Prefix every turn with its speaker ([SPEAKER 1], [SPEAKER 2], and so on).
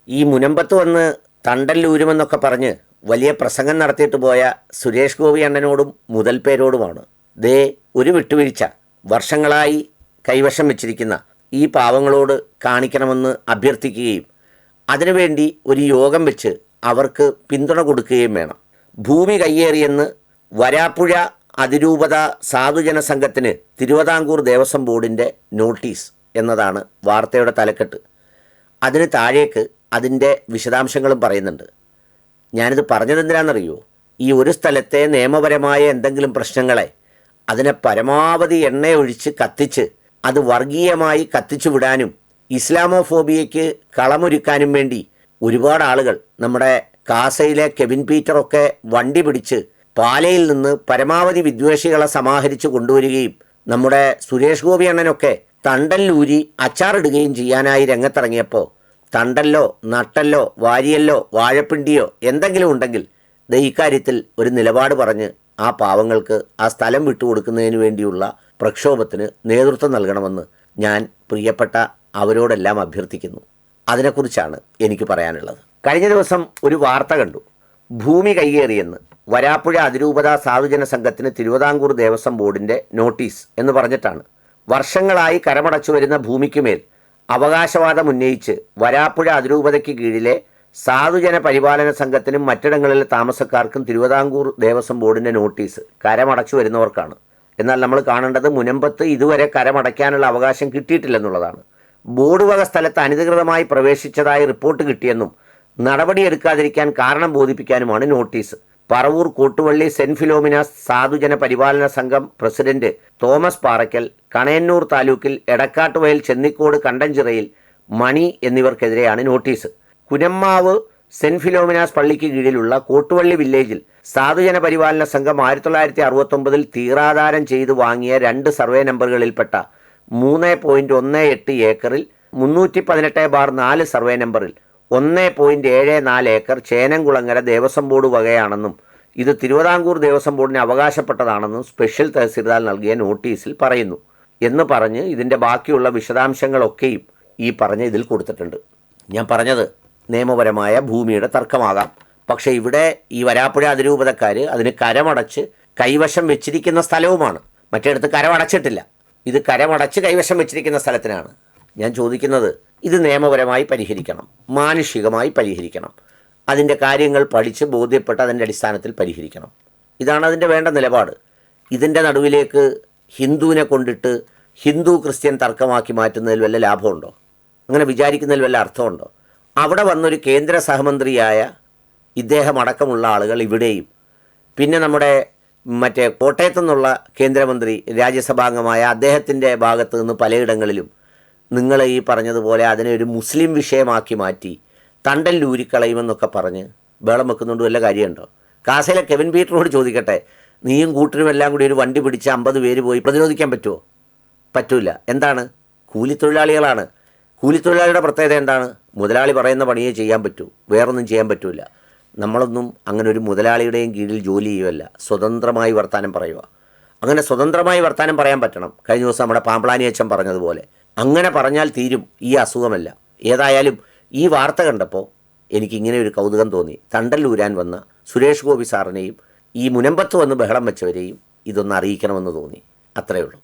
[SPEAKER 1] ഈ മുനമ്പത്ത് വന്ന് തണ്ടല്ലൂരുമെന്നൊക്കെ പറഞ്ഞ് വലിയ പ്രസംഗം നടത്തിയിട്ട് പോയ സുരേഷ് ഗോപി അണ്ണനോടും മുതൽ പേരോടുമാണ് ദേ ഒരു വിട്ടുവീഴ്ച വർഷങ്ങളായി കൈവശം വെച്ചിരിക്കുന്ന ഈ പാവങ്ങളോട് കാണിക്കണമെന്ന് അഭ്യർത്ഥിക്കുകയും അതിനുവേണ്ടി ഒരു യോഗം വെച്ച് അവർക്ക് പിന്തുണ കൊടുക്കുകയും വേണം. ഭൂമി കയ്യേറിയെന്ന് വരാപ്പുഴ അതിരൂപത സാധുജന സംഘത്തിന് തിരുവിതാംകൂർ ദേവസ്വം ബോർഡിൻ്റെ നോട്ടീസ് എന്നതാണ് വാർത്തയുടെ തലക്കെട്ട്. അതിന് താഴേക്ക് അതിൻ്റെ വിശദാംശങ്ങളും പറയുന്നുണ്ട്. ഞാനിത് പറഞ്ഞതെന്തിനാണെന്നറിയോ? ഈ ഒരു സ്ഥലത്തെ നിയമപരമായ എന്തെങ്കിലും പ്രശ്നങ്ങളെ അതിനെ പരമാവധി എണ്ണയൊഴിച്ച് കത്തിച്ച് അത് വർഗീയമായി കത്തിച്ചു വിടാനും ഇസ്ലാമോഫോബിയയ്ക്ക് കളമൊരുക്കാനും വേണ്ടി ഒരുപാട് ആളുകൾ, നമ്മുടെ കാസയിലെ കെവിൻ പീറ്ററൊക്കെ വണ്ടി പിടിച്ച് പാലയിൽ നിന്ന് പരമാവധി വിദ്വേഷികളെ സമാഹരിച്ച് കൊണ്ടുവരികയും നമ്മുടെ സുരേഷ് ഗോപി അണ്ണനൊക്കെ തണ്ടല്ലൂരി അച്ചാറിടുകയും ചെയ്യാനായി രംഗത്തിറങ്ങിയപ്പോൾ തണ്ടല്ലോ നട്ടല്ലോ വാരിയല്ലോ വാഴപ്പിണ്ടിയോ എന്തെങ്കിലും ഉണ്ടെങ്കിൽ ഇക്കാര്യത്തിൽ ഒരു നിലപാട് പറഞ്ഞ് ആ പാവങ്ങൾക്ക് ആ സ്ഥലം വിട്ടുകൊടുക്കുന്നതിന് വേണ്ടിയുള്ള പ്രക്ഷോഭത്തിന് നേതൃത്വം നൽകണമെന്ന് ഞാൻ പ്രിയപ്പെട്ട അവരോടെല്ലാം അഭ്യർത്ഥിക്കുന്നു. അതിനെക്കുറിച്ചാണ് എനിക്ക് പറയാനുള്ളത്. കഴിഞ്ഞ ദിവസം ഒരു വാർത്ത കണ്ടു. ഭൂമി കയ്യേറിയെന്ന് വരാപ്പുഴ അതിരൂപത സാധുജന സംഘത്തിന് തിരുവിതാംകൂർ ദേവസ്വം ബോർഡിൻ്റെ നോട്ടീസ് എന്ന് പറഞ്ഞിട്ടാണ്. വർഷങ്ങളായി കരമടച്ചു വരുന്ന ഭൂമിക്കുമേൽ അവകാശവാദം ഉന്നയിച്ച് വരാപ്പുഴ അതിരൂപതയ്ക്ക് കീഴിലെ സാധുജന പരിപാലന സംഘത്തിനും മറ്റിടങ്ങളിലെ താമസക്കാർക്കും തിരുവിതാംകൂർ ദേവസ്വം ബോർഡിൻ്റെ നോട്ടീസ് കരമടച്ചു വരുന്നവർക്കാണ്. എന്നാൽ നമ്മൾ കാണേണ്ടത് മുനമ്പത്ത് ഇതുവരെ കരമടയ്ക്കാനുള്ള അവകാശം കിട്ടിയിട്ടില്ലെന്നുള്ളതാണ്. ബോർഡ് വക സ്ഥലത്ത് അനധികൃതമായി പ്രവേശിച്ചതായി റിപ്പോർട്ട് കിട്ടിയെന്നും നടപടിയെടുക്കാതിരിക്കാൻ കാരണം ബോധിപ്പിക്കാനുമാണ് notice. Paravur Kottuvally saint Philomena's സാധുജന പരിപാലന സംഘം പ്രസിഡന്റ് തോമസ് പാറയ്ക്കൽ, കണയന്നൂർ താലൂക്കിൽ എടക്കാട്ടുവയൽ, ചെന്നിക്കോട്, കണ്ടഞ്ചിറയിൽ മണി എന്നിവർക്കെതിരെയാണ് നോട്ടീസ്. കുനമ്മാവ് സെൻറ്റ് ഫിലോമിനാസ് പള്ളിക്ക് കീഴിലുള്ള കോട്ടുവള്ളി വില്ലേജിൽ സാധുജന പരിപാലന സംഘം 1969 തീറാധാരം ചെയ്ത് വാങ്ങിയ 2 സർവേ നമ്പറുകളിൽപ്പെട്ട 3.18 ഏക്കറിൽ 318/4 സർവേ നമ്പറിൽ 1.74 ഏക്കർ ചേനംകുളങ്ങര ദേവസ്വം ബോർഡ് വകയാണെന്നും ഇത് തിരുവിതാംകൂർ ദേവസ്വം ബോർഡിന് അവകാശപ്പെട്ടതാണെന്നും സ്പെഷ്യൽ തഹസിൽദാർ നൽകിയ നോട്ടീസിൽ പറയുന്നു എന്ന് പറഞ്ഞ് ഇതിൻ്റെ ബാക്കിയുള്ള വിശദാംശങ്ങളൊക്കെയും ഈ പറഞ്ഞ ഇതിൽ കൊടുത്തിട്ടുണ്ട്. ഞാൻ പറഞ്ഞത് നിയമപരമായ ഭൂമിയുടെ തർക്കമാകാം. പക്ഷേ ഇവിടെ ഈ വരാപ്പുഴ അതിരൂപതക്കാർ അതിന് കരമടച്ച് കൈവശം വെച്ചിരിക്കുന്ന സ്ഥലവുമാണ്. മറ്റേടത്ത് കരമടച്ചിട്ടില്ല. ഇത് കരമടച്ച് കൈവശം വെച്ചിരിക്കുന്ന സ്ഥലത്തിനാണ്. ഞാൻ ചോദിക്കുന്നത്, ഇത് നിയമപരമായി പരിഹരിക്കണം, മാനുഷികമായി പരിഹരിക്കണം, അതിൻ്റെ കാര്യങ്ങൾ പഠിച്ച് ബോധ്യപ്പെട്ട് അതിൻ്റെ അടിസ്ഥാനത്തിൽ പരിഹരിക്കണം. ഇതാണ് അതിൻ്റെ വേണ്ട നിലപാട്. ഇതിൻ്റെ നടുവിലേക്ക് ഹിന്ദുവിനെ കൊണ്ടിട്ട് ഹിന്ദു ക്രിസ്ത്യൻ തർക്കമാക്കി മാറ്റുന്നതിൽ വല്ല ലാഭമുണ്ടോ? അങ്ങനെ വിചാരിക്കുന്നതിൽ വല്ല അർത്ഥമുണ്ടോ? അവിടെ വന്നൊരു കേന്ദ്ര സഹമന്ത്രിയായ ഇദ്ദേഹം അടക്കമുള്ള ആളുകൾ ഇവിടെയും, പിന്നെ നമ്മുടെ കോട്ടയത്തു നിന്നുള്ള കേന്ദ്രമന്ത്രി രാജ്യസഭാംഗമായ അദ്ദേഹത്തിൻ്റെ ഭാഗത്ത് നിന്ന് പലയിടങ്ങളിലും നിങ്ങൾ ഈ പറഞ്ഞതുപോലെ അതിനെ ഒരു മുസ്ലിം വിഷയമാക്കി മാറ്റി തണ്ടല്ലൂരിക്കളയുമെന്നൊക്കെ പറഞ്ഞ് ബഹളം വെക്കുന്നുണ്ട്. വല്ല കാര്യമുണ്ടോ? കാസയിലെ കെവിൻ പീറ്ററോട് ചോദിക്കട്ടെ, നീയും കൂട്ടരും എല്ലാം കൂടി ഒരു വണ്ടി പിടിച്ച് 50 പേര് പോയി പ്രതിരോധിക്കാൻ പറ്റുമോ? പറ്റൂല. എന്താണ്? കൂലിത്തൊഴിലാളികളാണ്. കൂലിത്തൊഴിലാളിയുടെ പ്രത്യേകത എന്താണ്? മുതലാളി പറയുന്ന പണിയേ ചെയ്യാൻ പറ്റൂ, വേറൊന്നും ചെയ്യാൻ പറ്റില്ല. നമ്മളൊന്നും അങ്ങനെ ഒരു മുതലാളിയുടെയും കീഴിൽ ജോലി ചെയ്യുമല്ല, സ്വതന്ത്രമായി വർത്താനം പറയുക. അങ്ങനെ സ്വതന്ത്രമായി വർത്താനം പറയാൻ പറ്റണം. കഴിഞ്ഞ ദിവസം നമ്മുടെ പാമ്പ്ളാനി അച്ഛൻ പറഞ്ഞതുപോലെ അങ്ങനെ പറഞ്ഞാൽ തീരും ഈ അസുഖമല്ല. ഏതായാലും ഈ വാർത്ത കണ്ടപ്പോൾ എനിക്കിങ്ങനെ ഒരു കൗതുകം തോന്നി. തണ്ടല്ലൂരാൻ വന്ന സുരേഷ് ഗോപി സാറിനെയും ഈ മുനമ്പത്ത് വന്ന് ബഹളം വെച്ചവരെയും ഇതൊന്ന് അറിയിക്കണമെന്ന് തോന്നി. അത്രയേ ഉള്ളൂ.